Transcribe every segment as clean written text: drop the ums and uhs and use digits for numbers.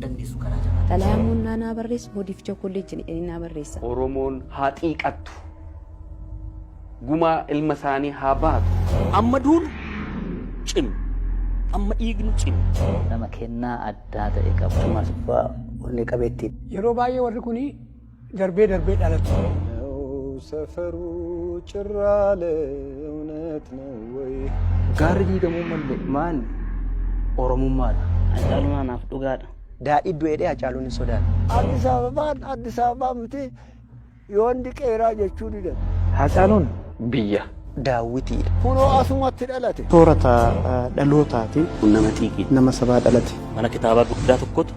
dandeessu karaa jabaa. Xalayamuun naannaa barreessu boodiif chokkoleechi naa barreessa. Oromoon haa xiiqattu. Gumaa ilma isaanii haa baatu. Amma duun cimu. Amma dhiignu cimu. Nama kennaa addaa ta'e qabu. Masuffaa onnee qabeetti. Yeroo baay'ee warri kuni darbee dhalatu. Safaru cirraale እውነት ነው ወይ? Gaarri diigamuu malee maali? Oromummaadha. Haacaaluun anaaf dhugaadha. Daadhii du'eedhee Haacaaluun hin sodaatu. Addis Ababaa miti yoonni qeeraa jechuu didan. Haacaaluun Biyya. daawwitiidha. Kunoo asumatti dhalate. Soorata dhalootaati. Nama xiiqii. Nama sabaa dhalate. Mana kitaabaa guddaa tokkotu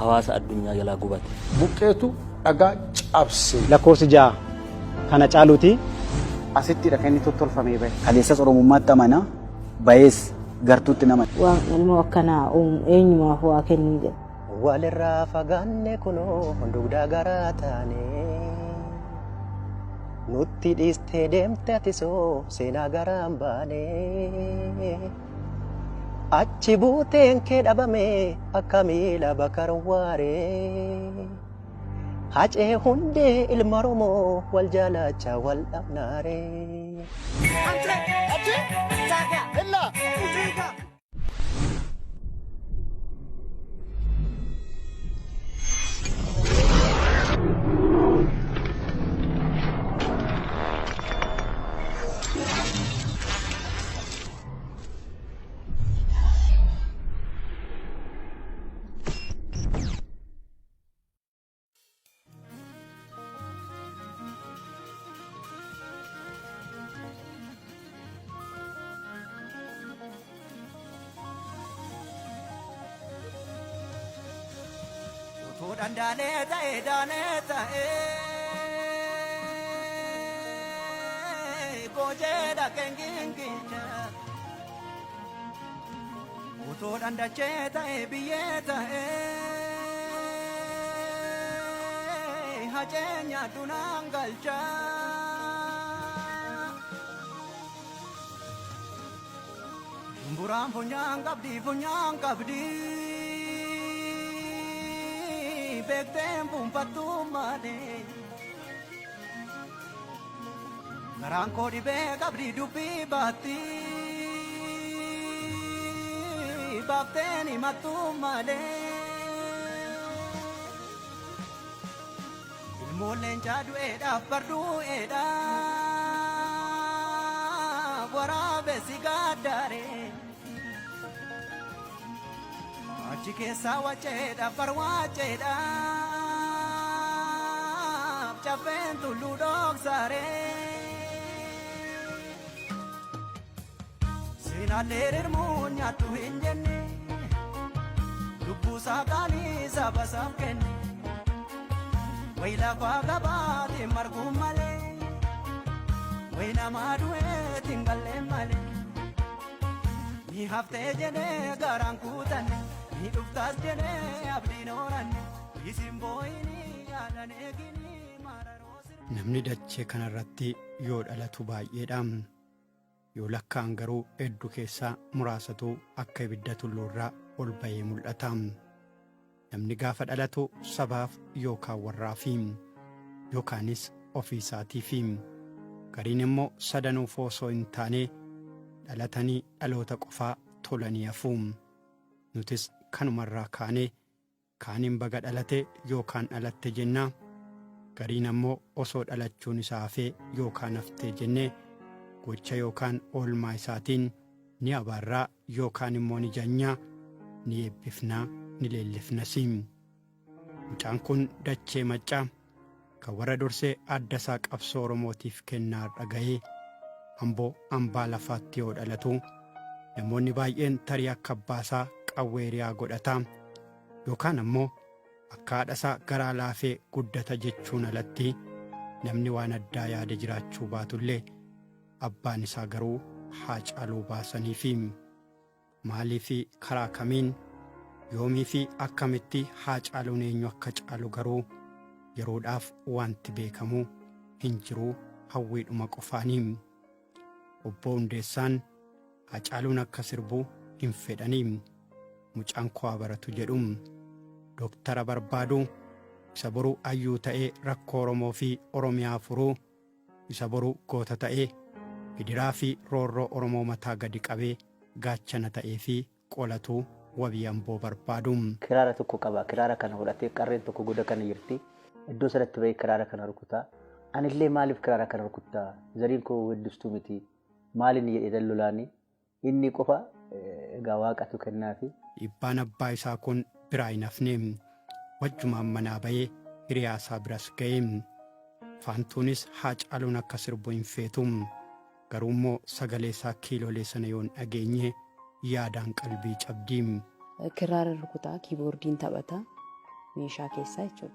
hawaasa addunyaa jalaa gubate. Buqqeetu dhagaa cabse. Lakkoofsi 6 kana caaluuti. Asittidha kan inni tottolfamee bahe. Kaleessas Oromummaatti amana bayees gartuutti nama. Waan ilmoo akkanaa eenyumaaf waa kennuu jedha. Walirraa fagaanne kunoo dugdaa garaa taane. Nutti dhiistee deemte atisoo seenaa garaan baane. Achi buuteen kee dhabame akka miila bakar waaree. Haccee hundee ilma Oromoo wal jaalachaa wal dhabnaaree. Daneta, Gojeda Kenginja Uto Dandacheta, Bieta, Hajenya Dunangalcha Buram Punyang Kabdi Bektem pumpatu mane Garangko di bekabri dupi bati Bakteni matu mane Ilmu lenjadu eda pardu eda Warabe sigadare Chike sawa cheda parwa cheda Chapen tu ludok sare Sina lerer munya tu hinjene Lubu sakali sabasam kene Waila fagabati margum male Waina madue tinggalle male Ni hafte jene garang kutane Ni uftas jene abdi norane isin boyni yaalane gini mararosir. Namni dachee kanarratti yoo dhalatu baay'eedha. Yoo lakkaan garuu hedduu keessaa muraasatu akka ibidda tulluurraa ol bahee mul'ata. Namni gaafa dhalatu sabaaf yookaan warraafi yookaanis ofiisaatiifi gariin immoo sadanuuf osoo hin taane dhalatanii dhaloota qofaa tolanii hafu. Nutis kanumarraa kaanee kaaniin baga dhalate yookaan dhalatte jenna gariin ammoo osoo dhalachuun isaa hafee yookaan haftee jennee gocha yookaan oolmaa isaatiin ni abaarraa yookaan immoo ni janyaa ni eebbifnaa ni leellifnas. Mucaan kun dachee maccaa kan warra dursee adda isaa qabsoo Oromootiif kennaa dhaga'ee amboo ambaa lafaatti yoo dhalatu namoonni baay'een tarii akka abbaasaa qawweeriyaa godhata yookaan ammoo akka haadhasaa garaa laafee guddata jechuun alatti namni waan addaa yaada jiraachuu baatullee abbaan isaa garuu Haacaaluu baasaniifi maaliifi karaa kamiin yoomii fi akkamitti Haacaaluun eenyu akka caalu garuu yeroodhaaf wanti beekamu hin jiru hawwiidhuma qofaanii. Obbo Hundeessaan Haacaaluun akka sirbu hin fedhanii mucaan koo baratu jedhu Dooktara barbaadu isa boruu ayyuu ta'ee rakkoo Oromoo fi Oromiyaa furuu isa boruu goota ta'ee gidiraa fi roorroo Oromoo mataa gadi qabee gaachana ta'ee fi qolatuu wabii Amboo barbaadu. Kiraara tokko qaba. Kiraara kana fudhatee qarreen tokko goda kana jirti. Iddoo sanatti bahee kiraara kana rukutaa. Anillee maaliif kiraara kana rukutaa? Zariin koo weddistuu miti. Maaliin jedhee dallolaanii inni qofa egaa waaqatu kennaafi. Dhiibbaan abbaa isaa kun biraa hin hafne. Wajjumaan manaa bahee hiriyaa isaa biras ga'e. Faantuunis Haacaaluun akka sirbu hin feetu. Garuu immoo sagalee isaa kiiloolee sana yoon dhageenye yaadaan qalbii cabdii. Kiraara rukutaa, kiiboordiin taphataa, meeshaa keessaa jechuudha.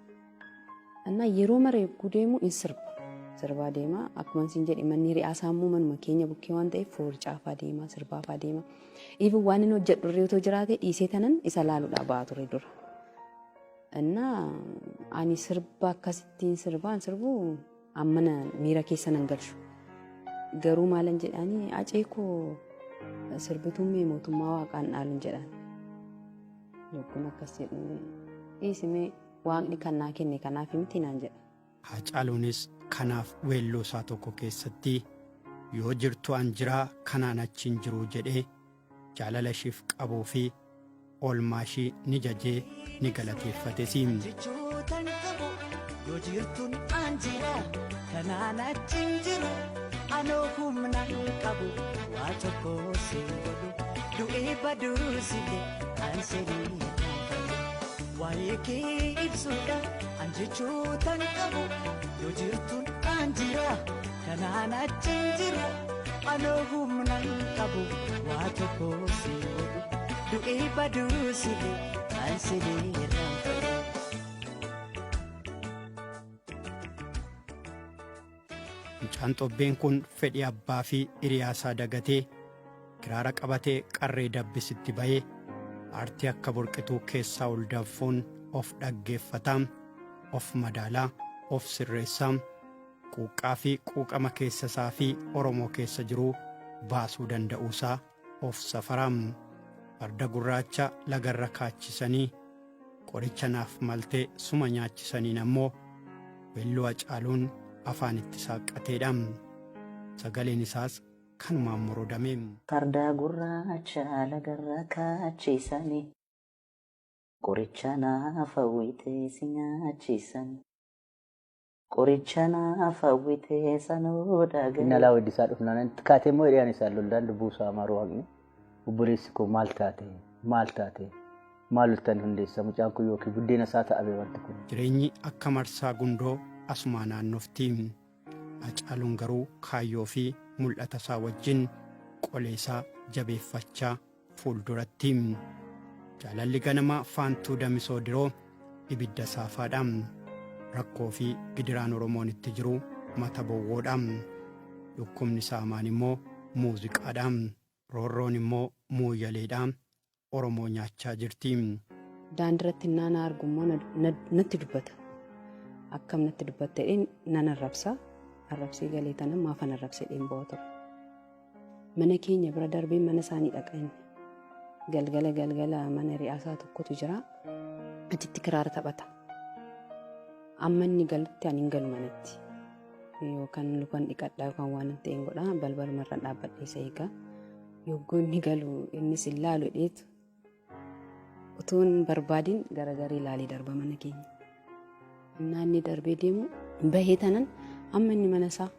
Innaa yeroo mara eeguu deemu in sirbaa deema. Akkuma isin jedhe manni hiriyaa immoo manuma keenya bukkee waan ta'eef foorcaafaa deema, sirbaafaa deema. Even waan inni hojjedhu irree otoo jiraate dhiisee tanan isa laaluudhaa ba'aa ture dura. Innaa ani sirba akkasittiin sirbu ammana miira keessa nan galchu. Garuu maalan jedhanii acee koo sirbituun mee mootummaa waaqaan dhaaluun jedhan. Yookiin akkas jedhu dhiisimee waaqni kan naa kenne kanaaf miti naan jedha. Haacaaluunis kanaaf weelloo isaa tokko keessatti yoo jirtu an jiraa kanaan achiin jiru jedhee jaalala ishiif qabuu fi oolmaa ishii ni jajee ni galateeffate siim. Yoo jirtuun an jiraa kanaan achiin jiru anoo humna qabu waa tokko si godhu du'ee baduu sile an sirrii waa'ee kee ibsuudha an jechuutan qabu yoo jirtuun an jiraa kanaan achiin jiru anoo humna qabu waa tokko si godhu du'ee baduu sile an sirrii irraa. Mucaan xobbeen kun fedhii abbaa fi hiriyaa isaa dagatee kiraara qabatee qarree dabbisitti bahee aartii akka burqituu keessaa ol danfuun of dhaggeeffataa, of madaalaa, of sirreessaa, quuqqaa fi quuqama keessa isaa fi Oromoo keessa jiruu baasuu danda'uusaa of safaraa. Farda gurraacha lagarra kaachisanii qoricha naaf maltee suma nyaachisaniin ammoo weelluu Haacaaluun afaan itti saaqateedha. Sagaleen isaas kanumaan moroodame. Farda gurraacha lagarra kaachisanii qoricha naaf hawwitee si nyaachisanii qoricha naaf hawwitee sanoo dhaga'e. Inni alaa weddisaa dhufnaan kaatee immoo hidhiyaan isaa loldaan dubbuusaa maaruu waaqni. Obboleessi koo maal taate maal ultan hundeessa mucaan kun yookiin buddeena isaa ta'abe wanti kun. Jireenyi akka marsaa gundoo asuma naannoftii. Haacaaluun garuu kaayyoo fi mul'ata isaa wajjin qolee isaa jabeeffachaa fuulduratti. Jaalalli ganama faantuu damisoo diroo ibidda saafaadha. Rakkoo fi gidiraan Oromoon itti jiru mata bowwoodha. Dhukkubni saamaan immoo muuziqaadha. Roorroon immoo muuyyaleedha. Oromoo nyaachaa jirti. Daandiratti naana argummoo natti dubbata. Akkam natti dubbatte nan arrabsa. Arrabsee galee tana maafan arrabsee dhimboota ture. Mana keenya bira darbee mana isaanii dhaqan. Galgala mana riyaasaa tokkotu jira. Achitti kiraara taphata. Amma inni galutti ani hin galu manatti. Yookaan lukaan dhiqadhaa yookaan waan ta'e hin godhaa balbala marra dhaabbadhee isa eegaa. Yogguu inni galu innis ilaalu dheetu. Utuun barbaadin garagaree ilaalee darba mana keenya. Naanni darbee deemu bahee tanan amma inni mana isaa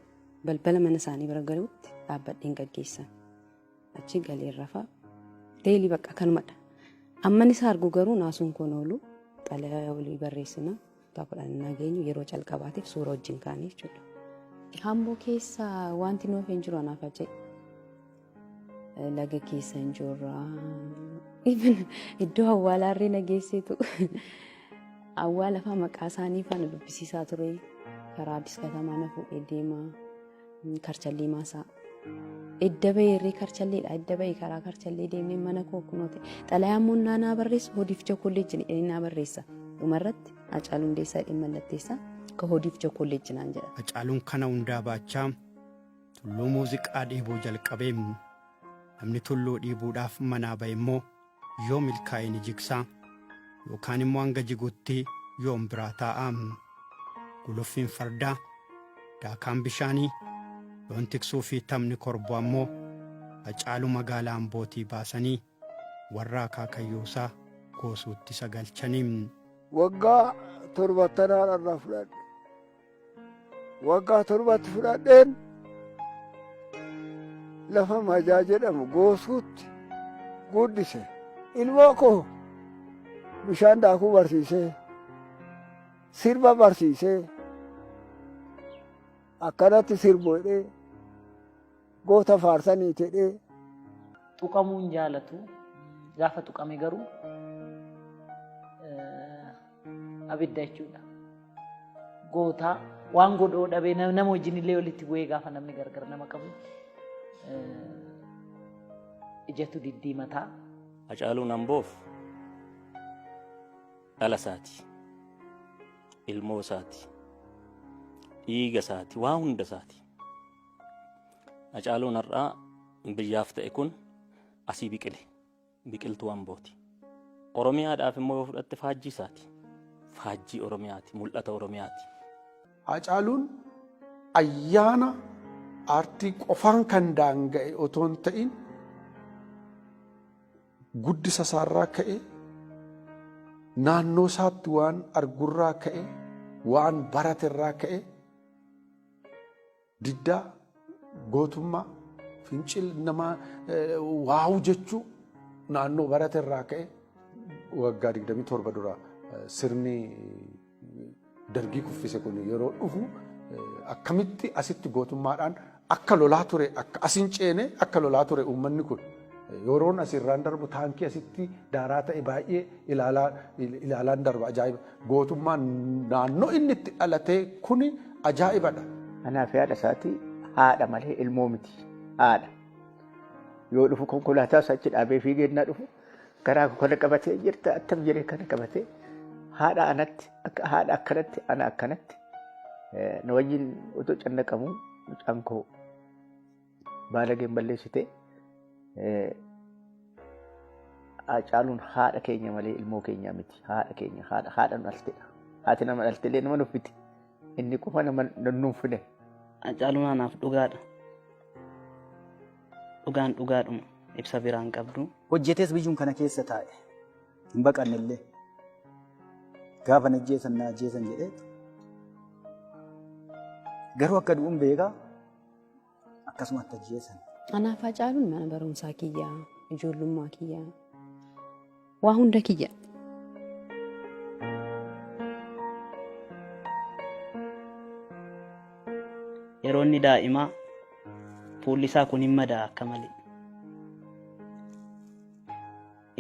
balbala mana isaanii bira galuutti dhaabbadheen gaggeessan. Achi galee rafaa deelii bakka kanumadha. Amman isaa argu garuu naasuun kun oolu xalayaa walii barreessina taphadhaan nageenyu yeroo calqabaatiif suura wajjin kaanii jechuudha. Hamboo keessa wanti nuuf hin jiru anaaf ajee. Laga keessa hin jirra. Iddoo awwaalaa irree nageessitu. Awwaala lafa maqaa isaanii faana dubbisiisaa ture. Karaa Addis Katamaa na fuudhee deema. Karchallee maasaa. Edda bahee irree karchalleedha. Edda bahee karaa karchallee deemnee mana koo kunuute. Xalayaan immoo naa barreessa. Hodiif kolleejjii jedhanii naa barreessa. Dhumarratti Haacaaluun hundeessaa dhimma mallatteessa. Ka hodiif kolleejjii naan jedha. Haacaaluun kana hundaa baachaa tulluu muuziqaa dhiibuu jalqabee. Namni tulluu dhiibuudhaaf manaa bahe immoo yoo milkaa'e ni jigsaa. yookaan immoo hanga jiguutti yoom biraa taa'am. Guluffiin fardaa, daakaan bishaanii, loon tiksuu fi taphni korboo ammoo Haacaaluu magaalaa Ambootii baasanii warra akaakayyuusaa goosuutti sagalchanii. Waggaa 70 irraa fudhadhe. Waggaa 70 fudhadheen lafa majaa jedhamu goosuutti guddise. Ilmoo koo bishaan daakuu barsiisee, sirba barsiisee, akkanatti sirboodhee, goota faarsanii jedhee. Tuqamuun jaalatu gaafa tuqame garuu abidda jechuudha. Goota waan godhoo dhabee nama wajjin illee walitti bu'ee gaafa namni gargar nama qabu ijatu diddiimataa. Haacaaluun Amboof dhala isaati, ilmoo isaati, dhiiga isaati, waa hunda isaati. Haacaaluun har'aa biyyaaf ta'e kun asii biqile, biqiltuu Ambooti. Oromiyaadhaaf immoo yoo fudhatte faajjii isaati, faajjii Oromiyaati, mul'ata Oromiyaati. Haacaaluun ayyaana aartii qofaan kan daanga'e otoo hin ta'in guddisa isaarraa ka'e, naannoo isaatti waan argurraa ka'e, waan baraterraa ka'e, diddaa, gootummaa, fincil nama waawu jechuu naannoo baraterraa ka'e waggaa 27 dura sirni dargii kuffise kun yeroo dhufu akkamitti asitti gootummaadhaan akka lolaa ture, akka asin ceene akka lolaa ture uummanni kun. Yeroon asirraan darbu taankii asitti daaraa ta'e baay'ee ilaalaan darba ajaa'iba. Gootummaan naannoo inni itti dhalatee kuni ajaa'ibadha. Anaaf yaada isaati haadha malee ilmoo miti. Haadha. Yoo dhufu konkolaataa achi dhaabee fiigee innaa dhufu garaa kana qabatee jirta attam jedhee kana qabatee haadha anatti akka haadha akkanatti ana akkanatti na wajjin otoo cannaqamu mucaan koo baalageen balleessitee Haacaaluun haadha keenya malee ilmoo keenya miti. Haadha keenya haadha nu dhaltedha. Haati nama dhaltelee nama nuffiti. Inni qofa nama nuunfine. Haacaaluun anaaf dhugaadha. Dhugaan dhugaadhuma ibsa biraan qabdu. Hojjetees biyyuun kana keessa taa'e. Hin baqannellee. Gaafa na ajjeesan jedhee. Garuu akka du'uun beekaa akkasumatti ajjeesan. Anaaf Haacaaluun mana barumsaa kiyyaa, ijoollummaa kiyyaa, waa hunda kiyya. Yeroo inni daa'imaa fuulli isaa kun hin madaa akka malee.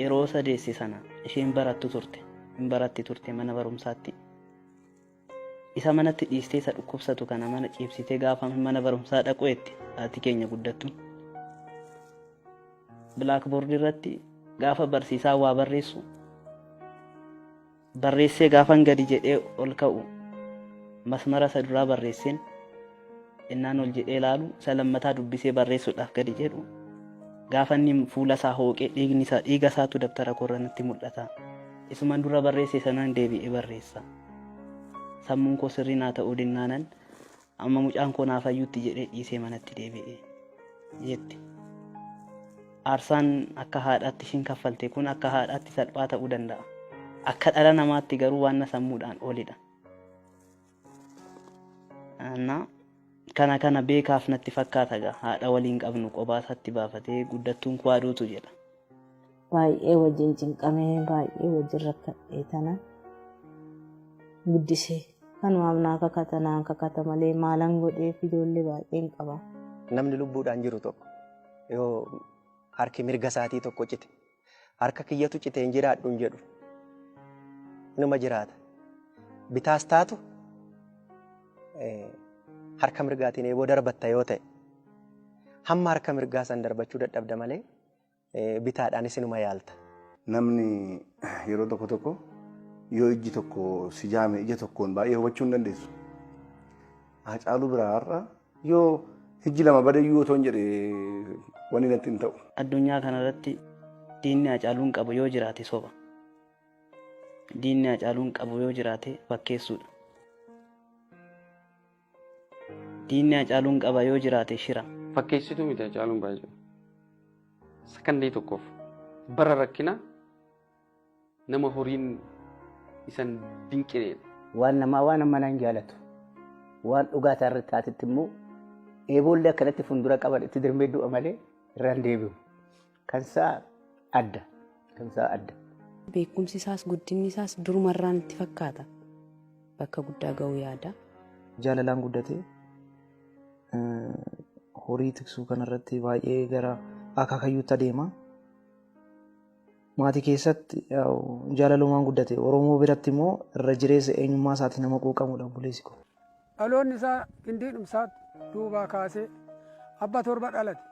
Yeroo sadeessi sana isheen barattu turte, hin baratti turte mana barumsaatti. Isa manatti dhiistee isa dhukkubsatu kana mana ciibsitee gaafa mana barumsaa dhaqeetti haati keenya guddattu. Blackboard irratti gaafa barsiisaa waa barreessu barreessee gaafan gadi jedhee ol ka'u masmara isa duraa barreesseen innaan ol jedhee ilaalu isa lammataa dubbisee barreessuudhaaf gadi jedhu gaafa inni fuula isaa hooqee dhiiga isaatu dabtara korranatti mul'ata. Isumaan dura barreesse sanaan deebi'ee barreessa. Sammuun koo sirrii naa ta'uu dinnaanan amma mucaan koo naaf fayyuutti jedhee dhiisee manatti deebi'ee jetti. Aarsaan akka haadhaatti ishiin kaffalte kun akka haadhaatti salphaa ta'uu danda'a. Akka dhala namaatti garuu waan sammuudhaan olidha. Kana beekaaf natti fakkaata gaa haadha waliin qabnu qobaasaatti baafatee guddattuun kwaaduutu jedha. Baay'ee wajjin cinqamee baay'ee wajjin rakkadhee tana guddisee kanumaaf naa kakata malee maalan godheef ijoollee baay'een qaba. Namni lubbuudhaan jiru tokko yoo harki mirga isaatii tokko cite harka kiyyatu cite hin jiraadhu hin jedhu inuma jiraata. Bitaas taatu harka mirgaatiin eeboo darbatta yoo ta'e hamma harka mirgaa san darbachuu dadhabda malee bitaadhaanis inuma yaalta. Namni yeroo tokko tokko yoo ijji tokko si jaame ija tokkoon baay'ee hubachuu hin dandeessu. Haacaaluu biraa har'a yoo ijji lama badayyuu otoo hin jedhee wanni natti hin ta'u. Addunyaa kanarratti diinni Haacaaluun qabu yoo jiraate soba. diinni Haacaaluun qabu yoo jiraate fakkeessuudha. Diinni Haacaaluun qaba yoo jiraate shira. Fakkeessituu miti Haacaaluun baay'ee. Sakandii tokkoof bara rakkina nama horiin isan dinqineedha. Waan namaa waan amma naan jaalatu. Waan dhugaa isaarratti taasitti immoo eeboollee akkanatti fuuldura qaban itti dirmee du'a malee irraan deebi'u. Kansaa adda. Kansaa adda. Beekumsi isaas guddinni isaas durumarraan itti fakkaata. Bakka guddaa ga'uu yaada. Jaalalaan guddatee horii tiksuu kanarratti baay'ee gara akaakayyuutti adeema. Maatii keessatti jaalalumaan guddate Oromoo biratti immoo irra jireessa eenyummaa isaatii nama quuqamudha buleessi ko. Dhaloonni isaa gindii dhumsaatti duubaa kaasee abba torba dhalate.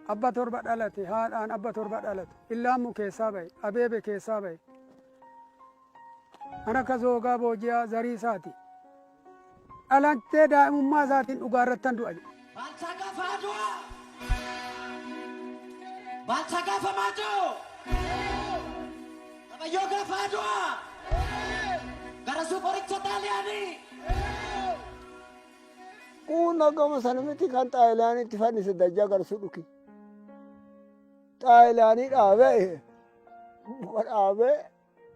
Abba torba dhalate haadhaan abba torba dhalate. Illaammu keessaa bahe abeebe keessaa bahe. Kan akka zoogaa booji'aa zarii isaati. Dhalattee daa'imummaa isaatiin dhugaa irrattan du'a jedhe. Balsa gafaa du'a. Balsa gafa maatoo. Qabayyoo gafaa du'a. Gara suuqoricha xaaliyaanii. Kuuna gama sana miti kan xaayilaanitti fannise dajjaa garsuu dhuki. Xaayilaanii dhaabee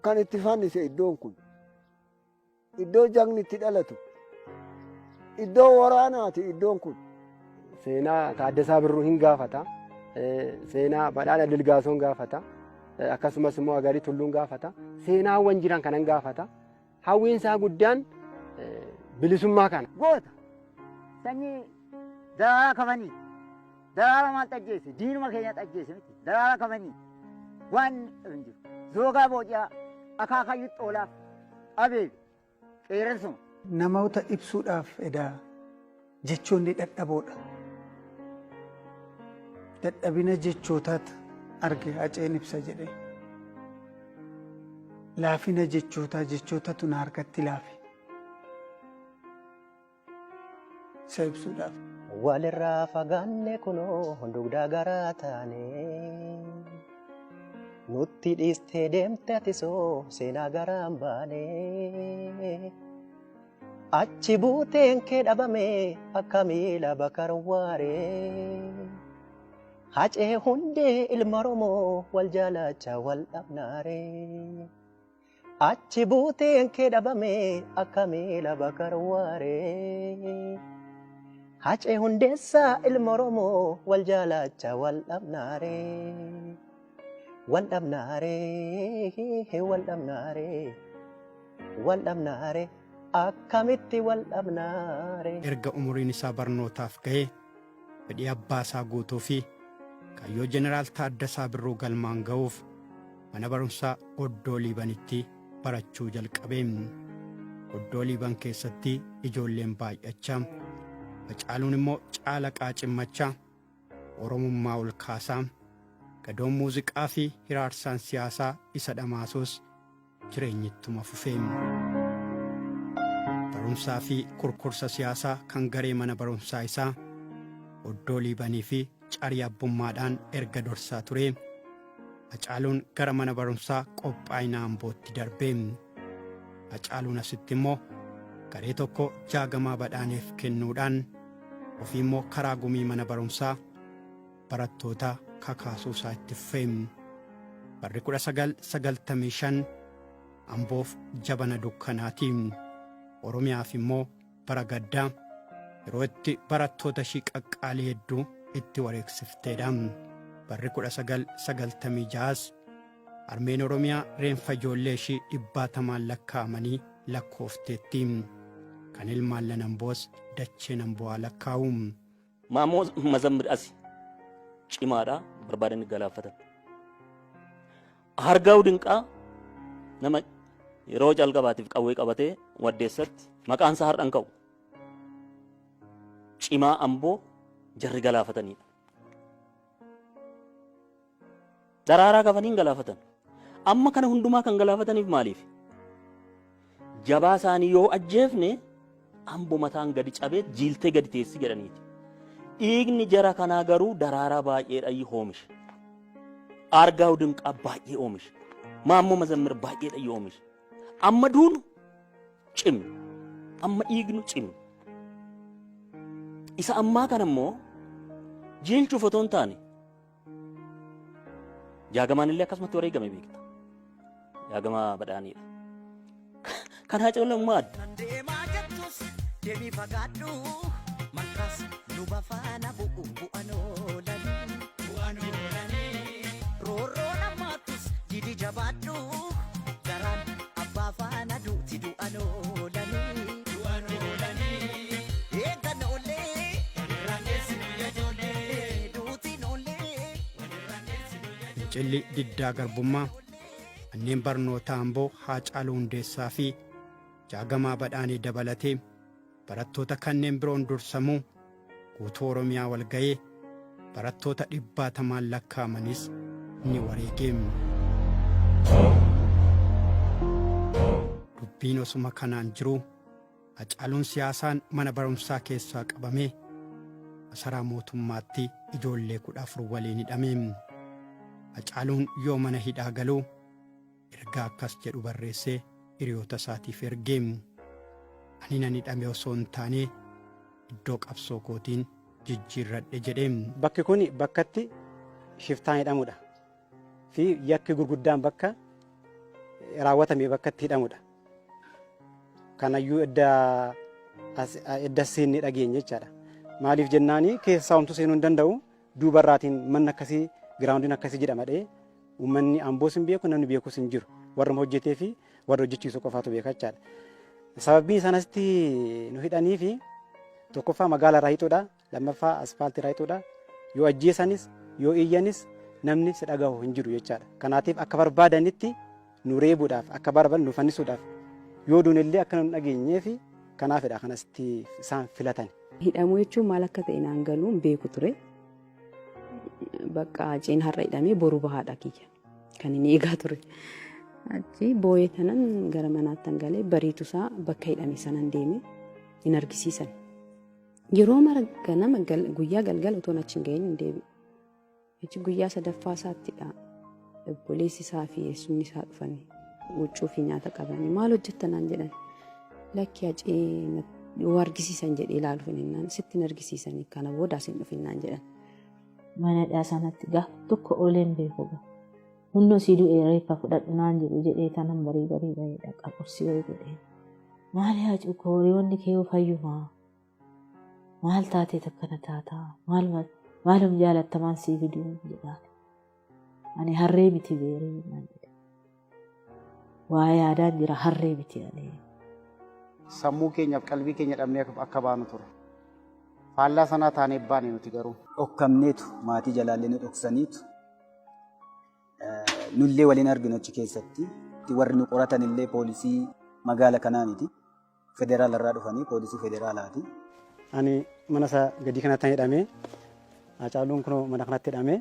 kan itti fannise iddoon kun. Iddoo jagni itti dhalatu. Iddoo waraanaati iddoon kun. Seenaa Taaddasaa Birruu hin gaafata. Seenaa Badhaadha Dilgaasoon gaafata. Akkasumas immoo Agarii Tulluun gaafata. Seenaawwan jiran kanan gaafata. Hawwiin isaa guddaan bilisummaa kana. Goota sanyii daraara kamanii daraara maal xajjeesse diinuma keenya xajjeesse miti daraara kamanii waan hin jiru. Zoogaa booji'aa akaakayyuu xoolaaf abeebe qeerransuma. Namoota ibsuudhaaf edaa jechoonni dadhaboodha. Dadhabina jechootaatu arge Haaceen ibsa jedhee. Laafina jechootaa jechootatu na harkatti laafe. Isa ibsuudhaaf. Walirraa fagaanne kunoo hundugdaa garaa taane. Nutti dhiistee deemte atisoo seenaa garaan baane. Achi buuteen kee dhabame akka miila bakar waaree. Haacee hundee ilma Oromoo wal jaalacha wal dhabnaaree. Achi buuteen kee dhabame akka miila bakar waaree. Haacee hundeessaa ilma Oromoo wal jaalacha wal dhabnaaree. Wal dhabnaaree wal dhabnaaree wal dhabnaaree akkamitti wal dhabnaaree. Erga umuriin isaa barnootaaf ga'ee fedhii abbaa isaa guutuu fi Kayyoo Jeneraal Taaddasaa Birruu galmaan ga'uuf mana barumsaa Oddoo Liibanitti barachuu jalqabeem. Oddoo Liiban keessatti ijoolleen baay'achaa Haacaaluun immoo caala qaacimmachaa Oromummaa ol kaasaa gadoon muuziqaa fi hiraarsaan siyaasaa isa dhamaasus jireenyittuma fufeem. Barumsaa fi kurkursa siyaasaa kan garee mana barumsaa isaa Oddoo Liibanii fi carii abbummaadhaan erga dorsaa ture Haacaaluun gara mana barumsaa qophaa'ina Ambootti darbeem. Haacaaluun asitti immoo garee tokko jaagamaa badhaaneef kennuudhaan ofii immoo karaa gumii mana barumsaa barattoota kakaasuu isaa itti fufeem. Barri 1995 Amboof jabana dukkanaatiin Oromiyaaf immoo bara gaddaa yeroo itti barattoota ishii qaqqaalii hedduu itti wareegsifteedha. Barri 1996 Armeen Oromiyaa reenfa ijoollee ishii 100 lakkaa'amanii lakkoofteetti. Kan ilmaan Lanamboos dachee Nambo'aa lakkaa'uum. Maamoo mazammir asi cimaadha barbaadan galaafatan. Hargaa'u dinqaa nama yeroo jalqabaatiif qawwee qabatee waddeessatti maqaan isaa hardhan ka'u. Cimaa Amboo jarri galaafatanidha. Daraaraa kafaniin galaafatan. Amma kana hundumaa kan galaafataniif maaliif? Jabaa isaanii yoo ajjeefne Amboo mataan gadi cabee jiiltee gadi teessi jedhaniiti. Dhiigni jara kanaa garuu daraaraa baay'ee dhayyi oomisha. Hargaa'u dinqaa baay'ee oomisha. maammoo mazammir baay'eedha yoo oomishe. Amma duunu cimnu, amma dhiignu cimnu. Isa ammaa kana immoo jiilchuuf otoo hin taane jaagamaan illee akkasumatti wareegame beekta. Jaagamaa badhaaniidha. Kan Haacaaluun adda. Deemi fagaadhu malkas luba faana bu'anoolanii roorroo namaatus didi jabaadhu garaan abbaa faana duuti du'anoolanii eegan oollee randeessinu yajoollee duutiin oollee. Fincilli diddaa garbummaa manneen barnootaa Amboo Haacaaluu Hundeessaa fi Jaagamaa Badhaanii dabalatee barattoota kanneen biroon dursamuu guutuu Oromiyaa wal ga'ee barattoota 100 lakkaa'amanis ni wareegame. Dubbiin osuma kanaan jiruu Haacaaluun siyaasaan mana barumsaa keessaa qabamee masaraa mootummaatti ijoollee 14 waliin hidhame. Haacaaluun yoo mana hidhaa galuu ergaa akkas jedhu barreessee hiriyoota isaatiif ergeemu. Ani nan hidhame osoo hin taane iddoo qabsoo kootiin jijjiirradhe jedheem. Bakki kun bakkatti shiftaan hidhamudha fi yakki gurguddaan bakka raawwatame bakkatti hidhamudha. Kanayyuu edda seenni dhageenya jechaadha. Maaliif jennaani keessaa homtuu seenuu hin danda'u duubarraatiin manni akkasii giraawundiin akkasii jedhamadhee uummanni Amboos hin beeku namni beekus hin jiru. Warra hojjetee fi warra hojjechiisu qofaatu beeka jechaadha. Sababii sanatti nu hidhanii fi tokkoffaa magaalaa irraa hidhuudha, lammaffaa asfaaltii irraa hidhuudha. Yoo ajjeesanis yoo iyyanis namni si dhagahu hin jiru jechaadha. Kanaatiif akka barbaadanitti nu reebuudhaaf akka barbaadan nu fannisuudhaaf yoo duunillee akka nu dhageenyee fi kanaafidha kanatti isaan filatan. Hidhamuu jechuun maal akka ta'e naan galuu hin beeku ture. Bakka Haaceen har'a hidhamee boru bahaadha kiyya kan inni eegaa ture. Achi boo'ee tanan gara manaatti galee bariitu isaa bakka hidhame sanan deeme hin argisiisan. Yeroo mara ganama guyyaa galgala utuu achi hin gahin hin deebi'u. Achi guyyaa sadaffaa isaattidha. Obboleessi isaa fi eessumni isaa dhufanii huccuu fi nyaata qabanii maal hojjettanaan jedhan. Lakki Haacee yoo argisiisan jedhee ilaaluuf hin sitti hin argisiisanii kana boodaas hin dhufinnaan jedhan. Manadhaa sanatti gaafa tokko ooleen beeku ga'a. Hunnoo si du'e reeffa fudhadhu naan jedhu jedhee tanan barii bareedha qaqqabsii wayii godhee. Maali Haacuu horiyoonni kee yoo fayyumaa? Maal taatee akkana taataa? Maalum jaalattamaan sii fiduu jedhaan. Ani harree miti beeree naan jedhe. Waa yaadaan jira harree miti alee. Sammuu keenyaaf qalbii keenya dhabnee akka baanu ture. Faallaa sanaa taanee baane nuti garuu. Dhokkamneetu maatii jalaallee nu dhoksaniitu. Nullee waliin arginu achi keessatti warri nu qoratan illee poolisii magaala kanaaniti. Federaala irraa dhufanii poolisii federaalaati. Ani mana isaa gadi kanatti hidhamee Haacaaluun kun mana kanatti hidhamee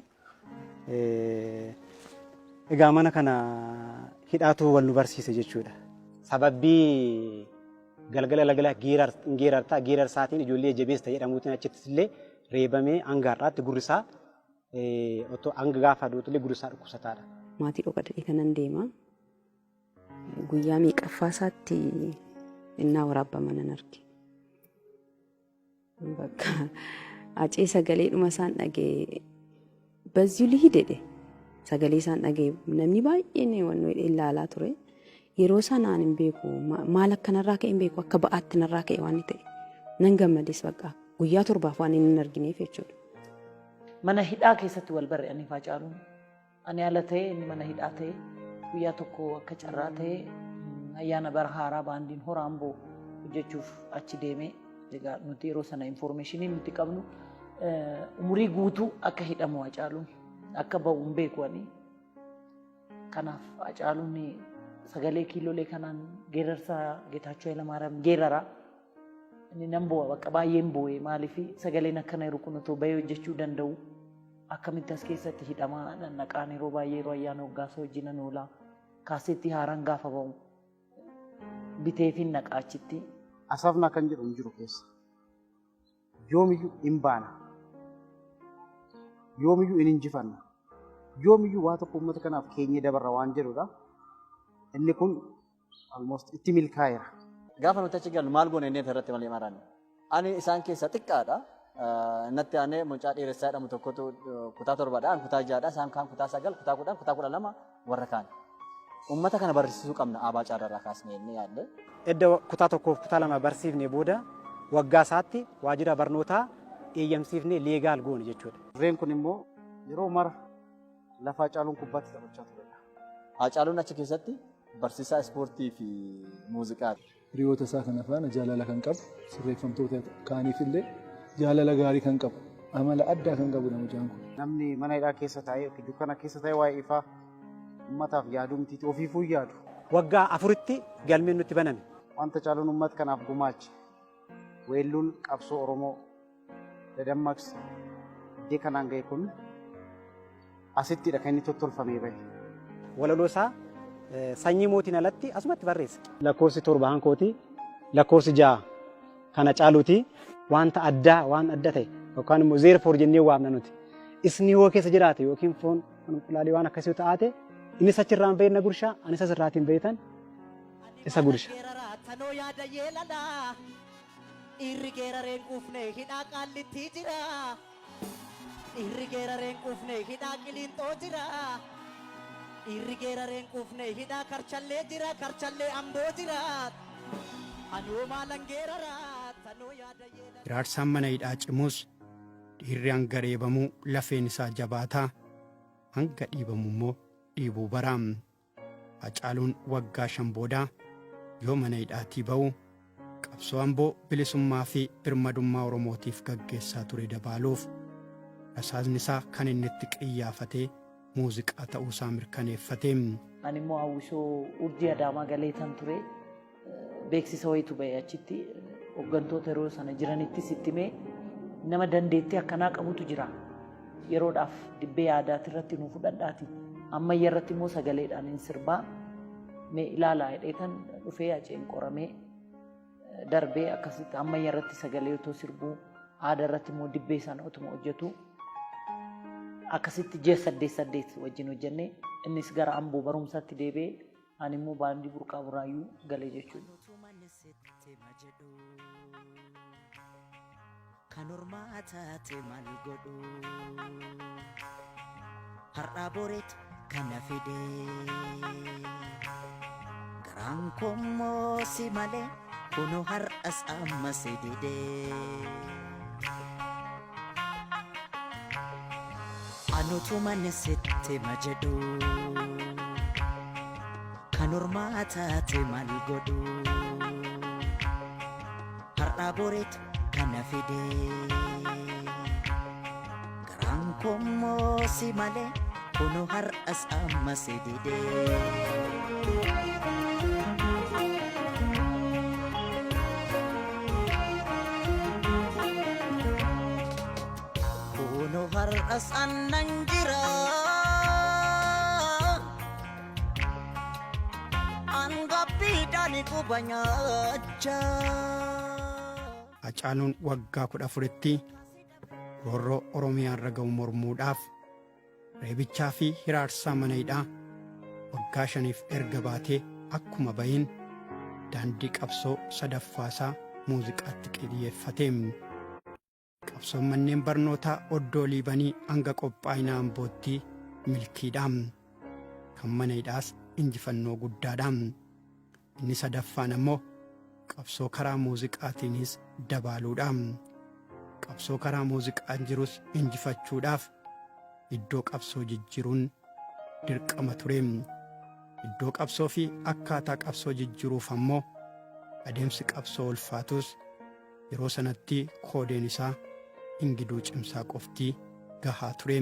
egaa mana kana hidhaatu wal nu barsiise jechuudha. Sababbii galgala geerarsaatiin ijoollee jabeessa jedhamuutiin achittis illee reebamee hangaarraatti gurrisaa otoo hanga gaafa duutullee gurrisaa dhukkubsataadha. Maatii dhokadhee kanan deema. Guyyaa meeqaffaa isaatti innaa waraabbaman nan arge. Bakka Haacee sagalee dhuma isaan dhagee bazzii lihidedhe sagalee isaan dhagee namni baay'een waan ilaalaa ture. Yeroo sanaan hin beeku maal akkanarraa ka'e hin beeku akka ba'aatti narraa ka'e waan ta'e nan gammades bakka guyyaa torbaaf waan hin argineef jechuudha. Mana hidhaa keessatti wal barre'anii Haacaaluun ani ala ta'e inni mana hidhaa ta'e guyyaa tokko akka carraa ta'e ayyaana bara haaraa baandiin horaan boo hojjechuuf achi deemee egaa nuti yeroo sana informationii nuti qabnu umurii guutuu akka hidhamu Haacaaluun akka ba'u hin beeku ani. Kanaaf Haacaaluun sagalee kiiloolee kanaan geerarsa Geetaachoo Hayilamaariyaam geeraraa inni nan bu'a bakka baay'een bu'ee maaliif sagaleen akkana yeroo kun otoo bahee hojjechuu danda'u akkamitti as keessatti hidhamaa naqaan yeroo baay'ee yeroo ayyaana waggaasa wajjinan oolaa kaaseetti haaraan gaafa ba'u biteefin naqaa achitti. Asafnaa kan jedhu hin jiru keessa. Yoomiyyuu hin baana. Yoomiyyuu hin injifanna. Yoomiyyuu waa tokko uummata kanaaf keenyee dabarra waan jedhudha. inni kun almost itti milkaa'eera. Gaafa nuti achi gallu maal goone inni irratti malee maranne. Ani isaan keessa xiqqaadha. Natti aanee mucaa dheeressaa jedhamu tokkotu kutaa 7dha, kutaa 6dha, isaan kaan kutaa 9, kutaa 10, kutaa 12 warra kaan. Uummata kana barsiisuu qabna Aabaa Caarraa kaasnee inni yaadde. Edda kutaa 1 fi kutaa 2 barsiifnee booda waggaa isaatti waajjira barnootaa eeyyamsiifnee leegaal goone jechuudha. Reen kun immoo yeroo mara lafa Haacaaluun kubbaatti taphachaa turedha. Haacaaluun achi keessatti barsiisaa ispoortii fi muuziqaati. Hiriyoota isaa kana faana jaalala kan qabu, sirreeffamtoota kaaniif illee jaalala gaarii kan qabu, amala addaa kan qabu namichaan kun. Namni mana hidhaa keessa taa'ee yookiin dukkana keessa taa'ee waa'ee ifaa uummataaf yaaduu miti ofiifuu yaadu. Waggaa 4tti galmeen nutti baname. Wanta Haacaaluun uummata kanaaf gumaache weelluun qabsoo Oromoo dadammaqsa iddoo kanaan ga'e kun asittidha kan inni tottolfamee bahe. Walaloo isaa sanyii mootiin alatti asumatti barreesse. Lakkoofsi 7 hankooti, lakkoofsi 6 kana Haacaaluuti. Wanta addaa waan adda ta'e yookaan immoo 04 jennee waamna nuti. Isni yoo keessa jiraate yookiin foon qulqullaalee waan akkasii taate inni sachirraan beekna gurshaa anis asirraatiin beekan isa gursha. Tanoo yaada yeelala irri geerareen quufne hidhaa qaallitti jira irri geerareen quufne hidhaa qiliinxoo jira irri geerareen quufne hidhaa karchallee jira karchallee amboo jira anoo maalan geerara tanoo yaada yeelala. Hiraarsaan mana hidhaa cimus dhiirri hanga reebamuu lafeen isaa jabaataa hanga dhiibamu immoo dhiibuu baraam. Haacaaluun waggaa 5 boodaa yoo mana hidhaatii ba'u qabsoo Amboo bilisummaa fi birmadummaa Oromootiif gaggeessaa ture dabaaluuf rasaasni isaa kan inni itti qiyyaafatee muuziqaa ta'uusaa mirkaneeffatee. Ani immoo hawwisoo urjii Adaamaa galeetan ture beeksisa wayitu ba'e achitti hooggantoota yeroo sana jiranittis ittimee nama dandeettii akkanaa qabutu jira. Yeroodhaaf dibbee aadaati irratti nu fudhadhaati. Ammayya irratti immoo sagaleedhaan hin sirbaa. Mee ilaalaa hidheetan dhufee Haaceen qoramee darbee akkasitti ammayya irratti sagalee otoo sirbuu aadaa irratti immoo dibbee sana otuma hojjetu akkasitti 8 wajjin hojjennee innis gara Amboo barumsaatti deebi'ee ani immoo baandii burqaa buraayyuu galee jechuudha. Kan ormaa taate maal godhu har'aa boreetu kana fidee garaan kommoo si malee kunoo har'as amma si didee anutuma sitti ma jedhu kan ormaa taate maal godhu har'aa boreetu kana fidee garaan kommoo si malee kunoo har'as amma si didee. Kunoo har'as annan jira angappiidhaan quba nyaachaa. Haacaaluun waggaa 14tti roorroo Oromiyaa irra ga'u mormuudhaaf reebichaa fi hiraarsaa mana hidhaa waggaa 5f erga baatee akkuma bahin daandii qabsoo sadaffaasaa muuziqaatti xiyyeeffatee. Qabsoon manneen barnootaa oddoo liibanii hanga qophaa'ina Ambootti milkiidhaan kan mana hidhaas injifannoo guddaadhaan. Inni sadaffaan ammoo qabsoo karaa muuziqaatiinis dabaaluudhaan. Qabsoo karaa muuziqaan jirus injifachuudhaaf iddoo qabsoo jijjiiruun dirqama ture. Iddoo qabsoo fi akkaataa qabsoo jijjiiruuf ammoo adeemsi qabsoo ulfaatus yeroo sanatti koodeen isaa ingiduu cimsaa qoftii gahaa ture.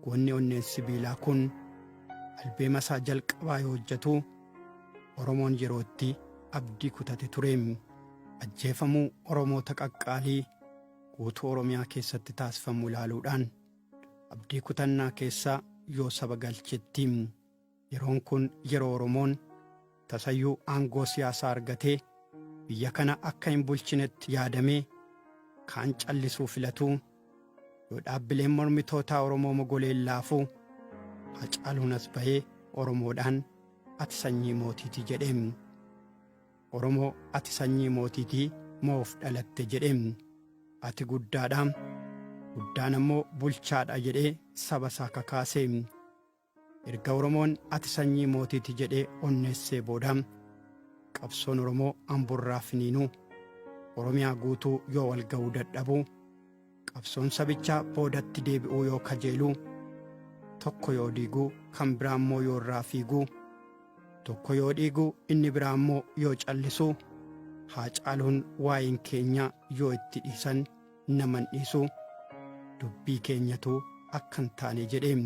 Goonni onneen sibiilaa kun albeema isaa jalqabaa yoo hojjetu Oromoon yerootti abdii kutate ture. Ajjeefamuu Oromoota qaqqaalii guutuu Oromiyaa keessatti taasifamu ilaaluudhaan abdii kutannaa keessaa yoo saba galchetti. Yeroon kun yeroo Oromoon tasayyuu aangoo siyaasaa argatee biyya kana akka hin bulchinetti yaadamee kaan callisuu filatu yoo dhaabbileen mormitootaa Oromoo mogoleen laafuu Haacaaluun as bahee Oromoodhaan ati sanyii mootiiti jedheem. Oromoo ati sanyii mootiitii moof dhalatte jedheem. Ati guddaadhaam. Guddaan ammoo bulchaadha jedhee saba isaa kakaaseem. Erga Oromoon ati sanyii mootiiti jedhee onneessee boodaam. Qabsoon Oromoo amburraa finiinuu. Oromiyaa guutuu yoo wal ga'uu dadhabuu. Qabsoon sabichaa boodatti deebi'uu yoo kajeeluu. Tokko yoo diiguu kan biraa immoo yoo irraa fiiguu. Tokko yoo dhiiguu inni biraa immoo yoo callisuu. Haacaaluun waa'een keenya yoo itti dhiisan naman dhiisuu. Dubbii keenyatu akkan taane jedheem.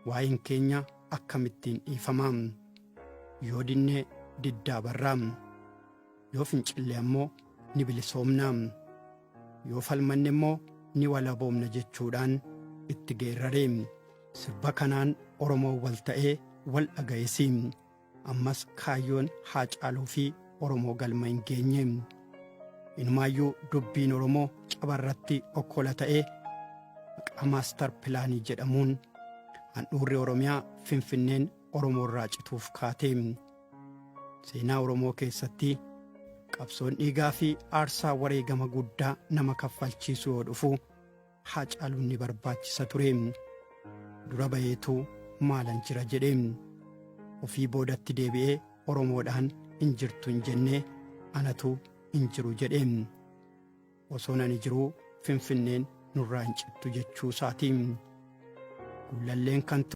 Waa'een keenya akkamittiin dhiifamaam. Yoo dinnee diddaa barraam. Yoo fincillee ammoo ni bilisoomnaam. Yoo falmanne immoo ni walaboomna jechuudhaan itti geerareem. Sirba kanaan Oromoo wal ta'ee wal dhaga'eesiim. Ammas kaayyoon Haacaaluu fi Oromoo galma hin geenyeem. Inumaayyuu dubbiin Oromoo cabarratti okkola ta'ee maqaa maastar pilaanii jedhamuun handhuurri Oromiyaa Finfinneen Oromoo irraa cituuf kaateem. Seenaa Oromoo keessatti qabsoon dhiigaa fi aarsaa wareegama guddaa nama kaffalchiisu yoo dhufu Haacaaluun ni barbaachisa tureem. Dura bayeetuu maalan jira jedheem. Ofii boodatti deebi'ee Oromoodhaan hin jirtu hin jennee anatu hin jiru jedheem. Osoo ani jiruu Finfinneen nurraa hin cittu jechuu isaatiin. Gullalleen kan